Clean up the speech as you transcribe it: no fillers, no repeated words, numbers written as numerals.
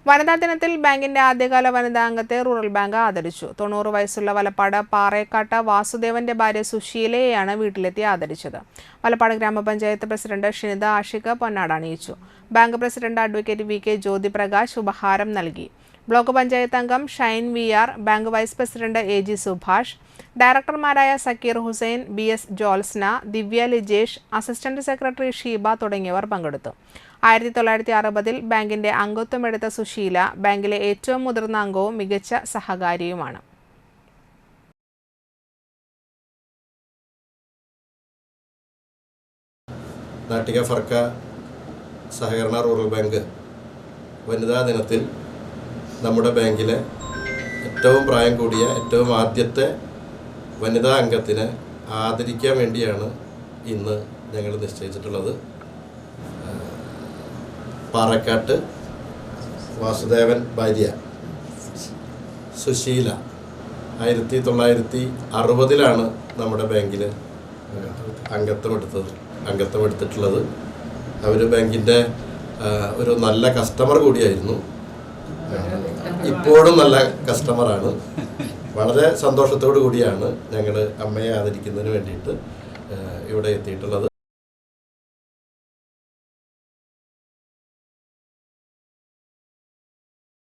വനിതാ ദിനത്തിൽ ബാങ്കിന്റെ ആദ്യകാല വനിതാ അംഗത്തെ റൂറൽ ബാങ്ക് ആദരിച്ചു. 90 വയസ്സുള്ള വലപ്പാട് പാറേക്കാട്ട് വാസുദേവന്റെ ഭാര്യ സുശീലയെയാണ് വീട്ടിലെത്തി ആദരിച്ചത്. വലപ്പാട് ഗ്രാമപഞ്ചായത്ത് പ്രസിഡന്റ് ഷിനിത ആഷിഖ് പൊന്നാട അണിയിച്ചു. Bank president advocate V K. Jyothiprakash ഉപഹാരം നൽകി. ബ്ലോക്ക് പഞ്ചായത്ത് അംഗം Shine V R, bank vice president A G. Subhash, ഡയറക്ടർമാരായ Zakir Hussain, B S. Jyotsna, Divya Lijesh, assistant secretary Sheeba തുടങ്ങിയവർ പങ്കെടുത്തു. 1960-ൽ ബാങ്കിന്റെ അംഗത്വമെടുത്ത സുശീല ബാങ്കിലെ ഏറ്റവും മുതിർന്ന അംഗവും മികച്ച സഹകാരിയുമാണ്. നാട്ടിക ഫർക്ക സഹകരണ റൂറൽ ബാങ്ക് വനിതാ ദിനത്തിൽ നമ്മുടെ ബാങ്കിലെ ഏറ്റവും പ്രായം കൂടിയ ഏറ്റവും ആദ്യത്തെ വനിതാ അംഗത്തിനെ ആദരിക്കാൻ വേണ്ടിയാണ് ഇന്ന് ഞങ്ങൾ നിശ്ചയിച്ചിട്ടുള്ളത്. പാറക്കാട്ട് വാസുദേവൻ ഭാര്യ സുശീല 1960-ലാണ് നമ്മുടെ ബാങ്കിൽ അംഗത്വമെടുത്തിട്ടുള്ളത്. അവർ ബാങ്കിൻ്റെ ഒരു നല്ല കസ്റ്റമർ കൂടിയായിരുന്നു. ഇപ്പോഴും നല്ല കസ്റ്റമറാണ്. വളരെ സന്തോഷത്തോടു കൂടിയാണ് ഞങ്ങൾ അമ്മയെ ആദരിക്കുന്നതിന് വേണ്ടിയിട്ട് ഇവിടെ എത്തിയിട്ടുള്ളത്.